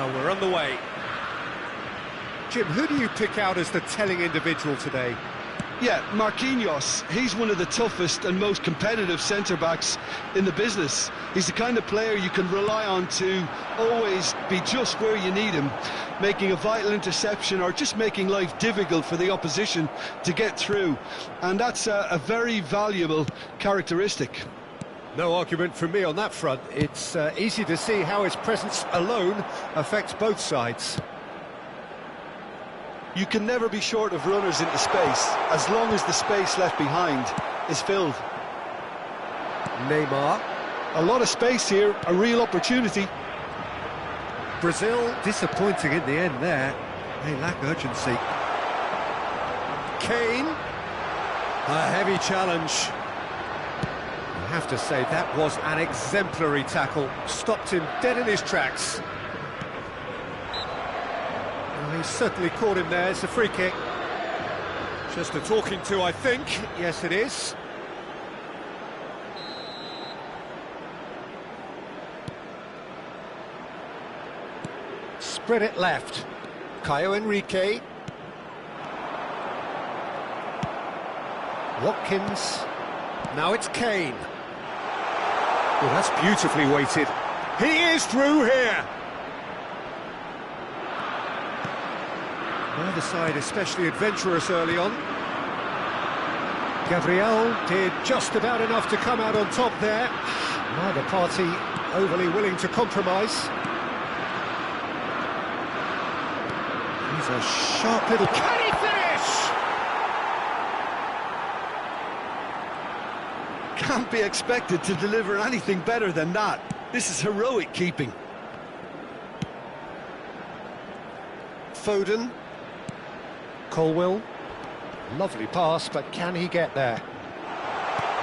Well, we're on the way. Jim, who do you pick out as the telling individual today? Yeah, Marquinhos. He's one of the toughest and most competitive centre-backs in the business. He's the kind of player you can rely on to always be just where you need him, making a vital interception or just making life difficult for the opposition to get through. And that's a very valuable characteristic. No argument from me on that front. It's easy to see how his presence alone affects both sides. You can never be short of runners into space, as long as the space left behind is filled. Neymar. A lot of space here, a real opportunity. Brazil disappointing in the end there. They lack urgency. Kane. A heavy challenge. I have to say, that was an exemplary tackle. Stopped him dead in his tracks. Well, he certainly caught him there. It's a free kick. Just a talking to, I think. Yes, it is. Spread it left. Caio Henrique. Watkins. Now it's Kane. Well, that's beautifully weighted. He is through here. Neither side especially adventurous early on. Gabriel did just about enough to come out on top there. Neither party overly willing to compromise. He's a sharp little... Can he finish? Can't be expected to deliver anything better than that. This is heroic keeping. Foden. Colwill. Lovely pass, but can he get there?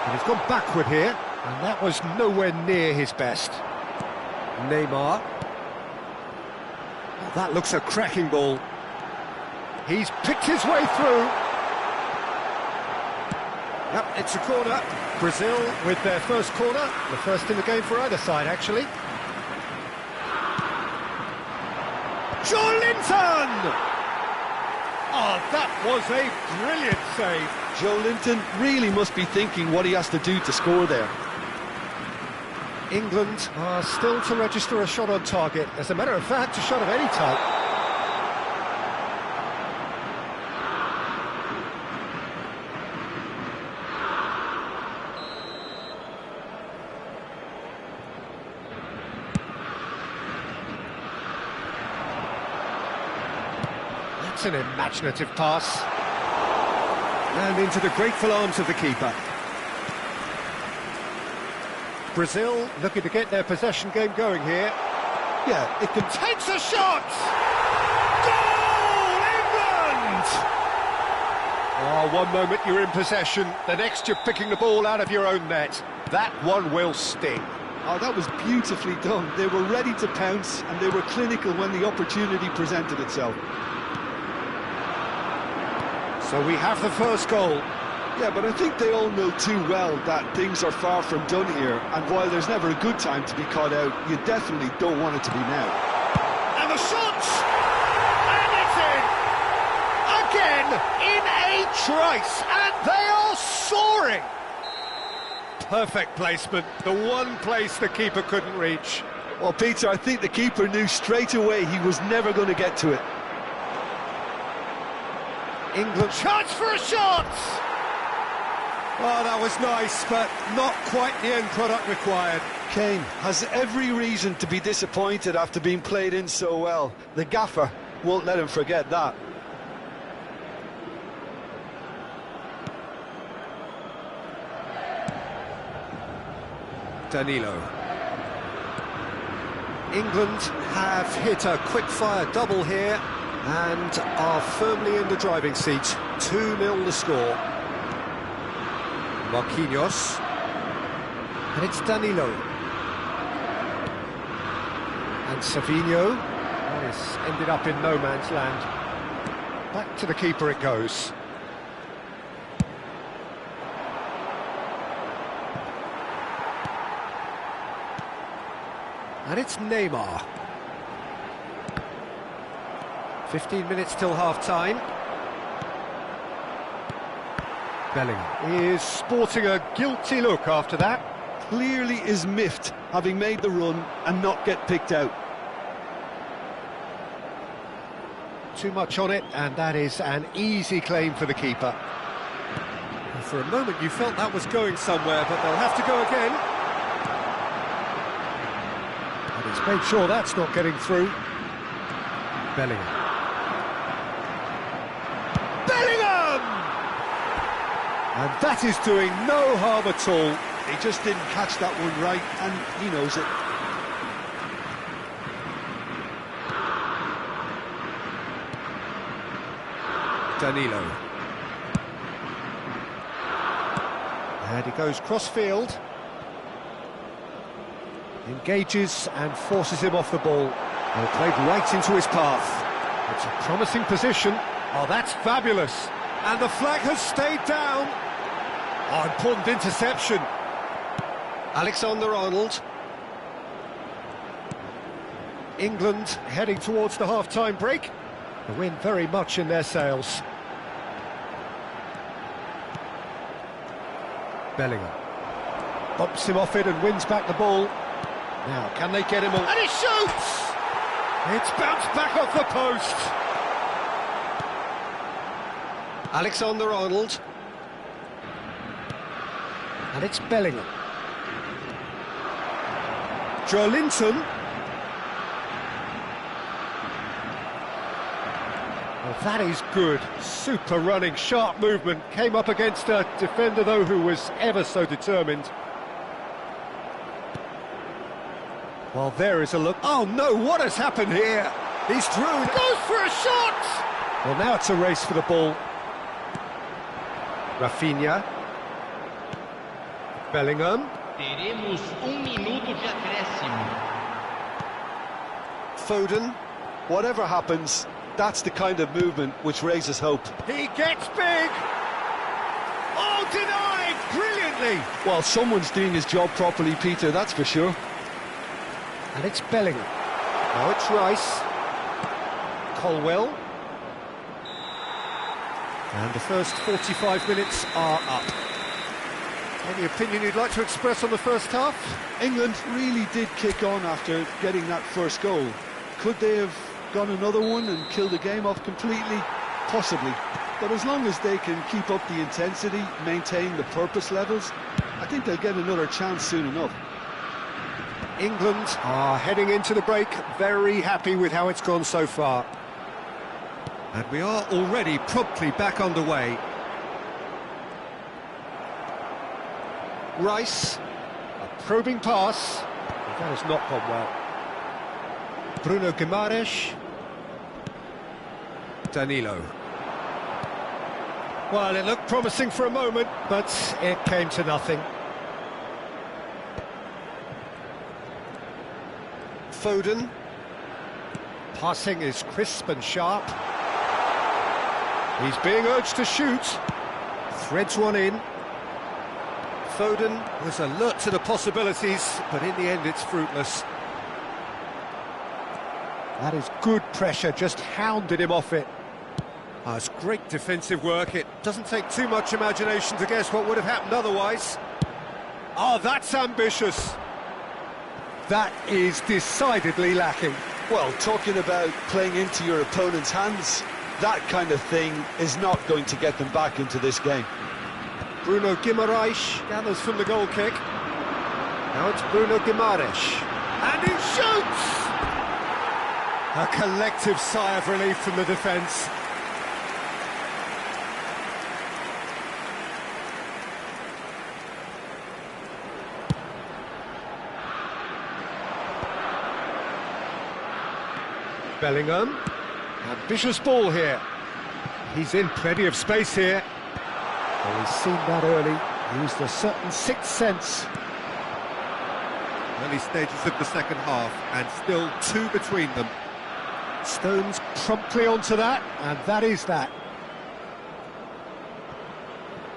And he's gone backward here, and that was nowhere near his best. Neymar. Oh, that looks a cracking ball. He's picked his way through. Yep, it's a corner. Brazil with their first corner, the first in the game for either side, actually. Joelinton! Oh, that was a brilliant save. Joelinton really must be thinking what he has to do to score there. England are still to register a shot on target. As a matter of fact, a shot of any type. That's an imaginative pass. And into the grateful arms of the keeper. Brazil looking to get their possession game going here. Yeah, it can... Takes a shot! Goal, England! Oh, one moment you're in possession, the next you're picking the ball out of your own net. That one will sting. Oh, that was beautifully done. They were ready to pounce, and they were clinical when the opportunity presented itself. So we have the first goal. Yeah, but I think they all know too well that things are far from done here, and while there's never a good time to be caught out, you definitely don't want it to be now. And the shot! And it's in! Again, in a trice, and they are soaring! Perfect placement, the one place the keeper couldn't reach. Well, Peter, I think the keeper knew straight away he was never going to get to it. England chance for a shot! Oh, that was nice, but not quite the end product required. Kane has every reason to be disappointed after being played in so well. The gaffer won't let him forget that. Danilo. England have hit a quick-fire double here and are firmly in the driving seat. 2-0 the score. Marquinhos. And it's Danilo. And Savinho. That has ended up in no man's land. Back to the keeper it goes. And it's Neymar. 15 minutes till half-time. Bellingham is sporting a guilty look after that. Clearly is miffed, having made the run and not get picked out. Too much on it, and that is an easy claim for the keeper. For a moment you felt that was going somewhere, but they'll have to go again. And he's made sure that's not getting through. Bellingham. Bellingham! And that is doing no harm at all. He just didn't catch that one right, and he knows it. Danilo. And he goes cross-field. Engages and forces him off the ball. Well, played right into his path. It's a promising position. Oh, that's fabulous. And the flag has stayed down. Oh, important interception. Alexander-Arnold. England heading towards the half-time break. The wind very much in their sails. Bellingham bumps him off it and wins back the ball. Now, can they get him on? And he shoots! It's bounced back off the post. Alexander-Arnold. And it's Bellingham. Joelinton. Well, that is good. Super running, sharp movement. Came up against a defender, though, who was ever so determined. Well, there is a look. Oh, no, what has happened here? He's through. Goes for a shot! Well, now it's a race for the ball. Rafinha. Bellingham. Teremos minuto de acréscimo. Foden, whatever happens, that's the kind of movement which raises hope. He gets big! Oh, denied! Brilliantly! Well, someone's doing his job properly, Peter, that's for sure. And it's Bellingham. Now it's Rice. Colwell. And the first 45 minutes are up. Any opinion you'd like to express on the first half? England really did kick on after getting that first goal. Could they have gone another one and killed the game off completely? Possibly. But as long as they can keep up the intensity, maintain the purpose levels, I think they'll get another chance soon enough. England are heading into the break, very happy with how it's gone so far. And we are already promptly back underway. Rice, a probing pass. That has not gone well. Bruno Guimaraes. Danilo. Well, it looked promising for a moment, but it came to nothing. Foden. Passing is crisp and sharp. He's being urged to shoot. Threads one in. Foden was alert to the possibilities, but in the end it's fruitless. That is good pressure, just hounded him off it. Oh, it's great defensive work. It doesn't take too much imagination to guess what would have happened otherwise. Oh, that's ambitious. That is decidedly lacking. Well, talking about playing into your opponent's hands, that kind of thing is not going to get them back into this game. Bruno Guimaraes gathers from the goal kick. Now it's Bruno Guimaraes. And he shoots! A collective sigh of relief from the defence. Bellingham. Ambitious ball here. He's in plenty of space here. Well, he's seen that early. Used a certain sixth sense. Early stages of the second half, and still two between them. Stones promptly onto that, and that is that.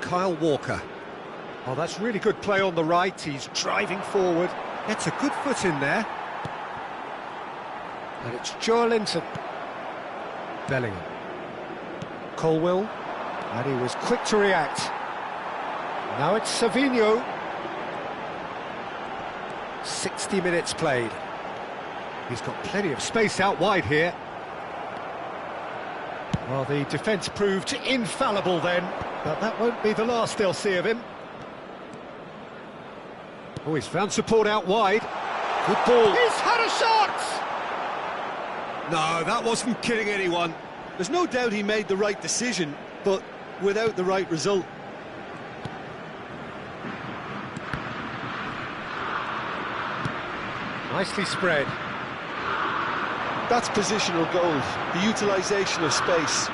Kyle Walker. Oh, that's really good play on the right. He's driving forward. Gets a good foot in there. And it's Joelinton. Bellingham. Colwill, and he was quick to react. Now it's Savinho. 60 minutes played. He's got plenty of space out wide here. Well, the defence proved infallible then, but that won't be the last they'll see of him. Oh, he's found support out wide. Good ball. He's had a shot! No, that wasn't kidding anyone. There's no doubt he made the right decision, but without the right result. Nicely spread. That's positional goal, the utilisation of space.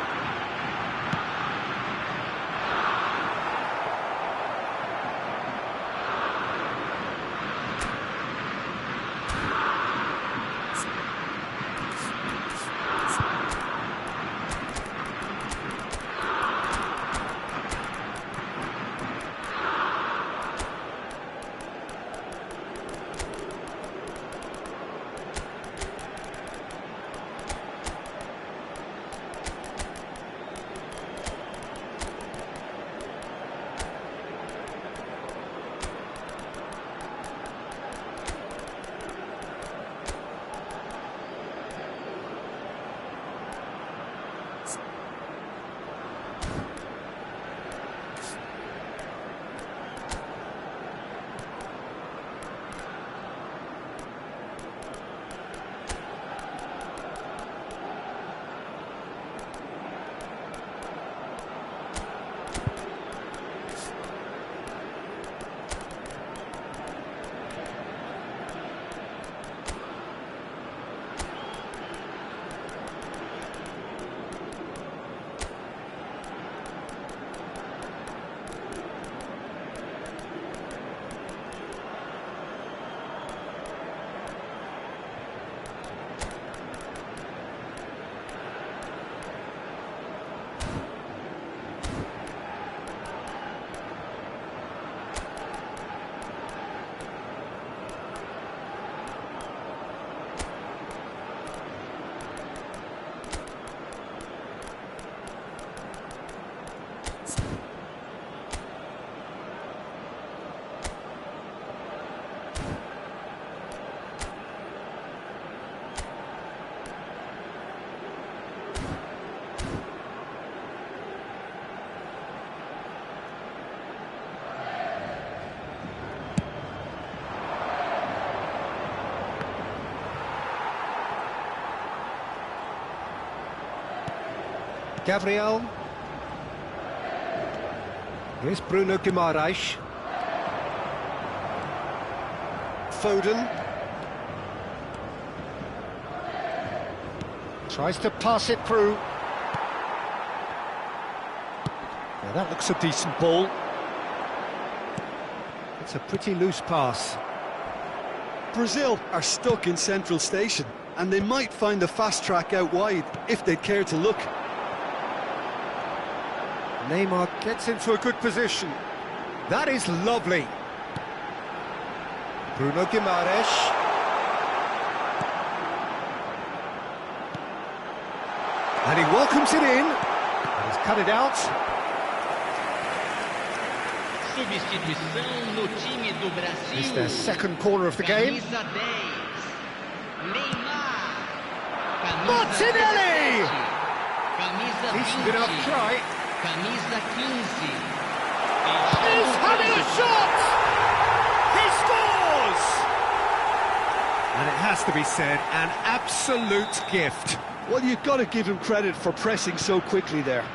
Gabriel. Here's Bruno Guimaraes. Foden. Tries to pass it through. Now that looks a decent ball. It's a pretty loose pass. Brazil are stuck in central station, and they might find a fast track out wide if they'd care to look. Neymar gets into a good position. That is lovely. Bruno Guimaraes. And he welcomes it in. And he's cut it out. Substituição no time do Brasil. It's their second corner of the game. Camisa 10. Neymar. Martinelli! Camisa 20. Decent enough try. Camisa 15. He's having a shot! He scores! And it has to be said, an absolute gift. Well, you've got to give him credit for pressing so quickly there.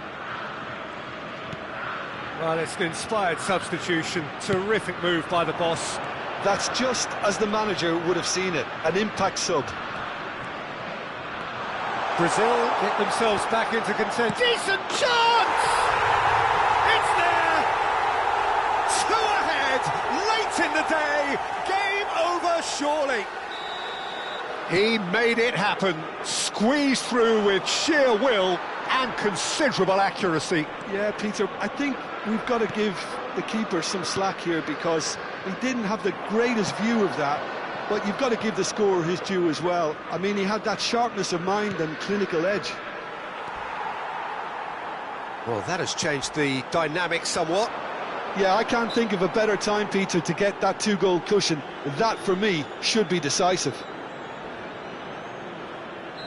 Well, it's an inspired substitution. Terrific move by the boss. That's just as the manager would have seen it, an impact sub. Brazil get themselves back into contention. Decent chance! It's there! 2 ahead, late in the day, game over surely. He made it happen, squeezed through with sheer will and considerable accuracy. Yeah, Peter, I think we've got to give the keeper some slack here because he didn't have the greatest view of that. But you've got to give the scorer his due as well. I mean, he had that sharpness of mind and clinical edge. Well, that has changed the dynamic somewhat. Yeah, I can't think of a better time, Peter, to get that 2-goal cushion. That, for me, should be decisive.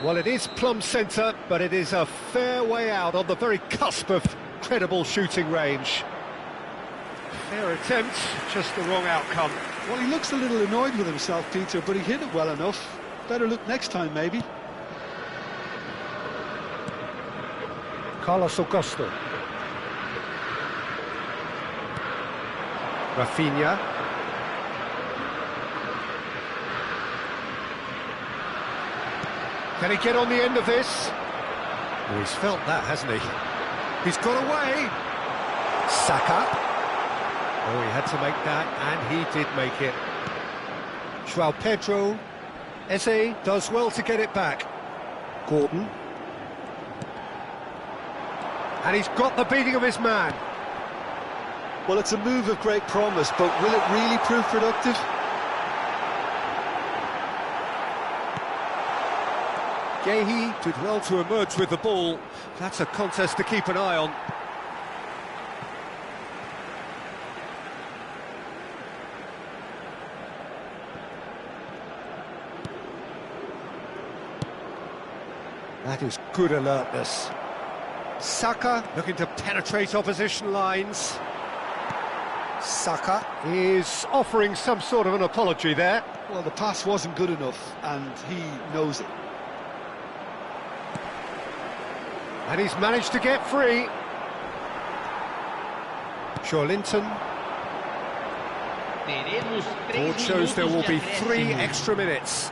Well, it is plumb centre, but it is a fair way out on the very cusp of credible shooting range. Fair attempt, just the wrong outcome. Well, he looks a little annoyed with himself, Peter, but he hit it well enough. Better look next time, maybe. Carlos Augusto. Rafinha. Can he get on the end of this? Oh, he's felt that, hasn't he? He's got away. Saka. Oh, he had to make that, and he did make it. João Pedro. Eze does well to get it back. Gordon. And he's got the beating of his man. Well, it's a move of great promise, but will it really prove productive? Gehi did well to emerge with the ball. That's a contest to keep an eye on. That is good alertness. Saka looking to penetrate opposition lines. Saka is offering some sort of an apology there. Well, the pass wasn't good enough, and he knows it. And he's managed to get free. Joelinton. Board shows there will be 3 extra minutes.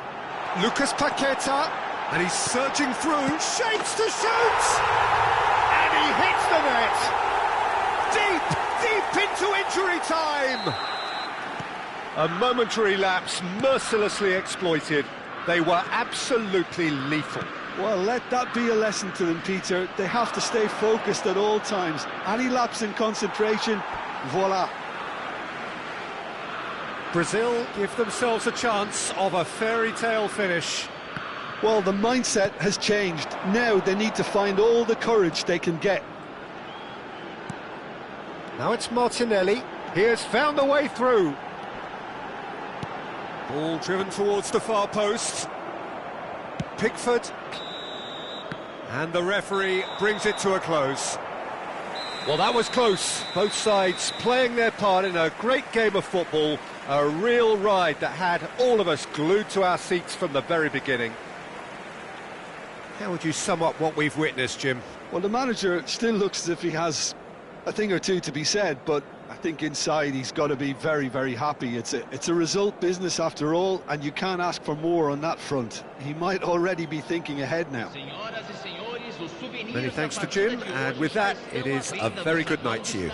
Lucas Paqueta, and he's surging through, shapes to shoot! And he hits the net! Deep into injury time! A momentary lapse mercilessly exploited. They were absolutely lethal. Well, let that be a lesson to them, Peter. They have to stay focused at all times. Any lapse in concentration, voila. Brazil give themselves a chance of a fairy tale finish. Well, the mindset has changed. Now they need to find all the courage they can get. Now it's Martinelli. He has found a way through. Ball driven towards the far post. Pickford. And the referee brings it to a close. Well, that was close. Both sides playing their part in a great game of football. A real ride that had all of us glued to our seats from the very beginning. How would you sum up what we've witnessed, Jim? Well, the manager still looks as if he has a thing or two to be said, but I think inside he's got to be very, very happy. It's a result business after all, and you can't ask for more on that front. He might already be thinking ahead now. Many thanks to Jim, and with that, it is a very good night to you.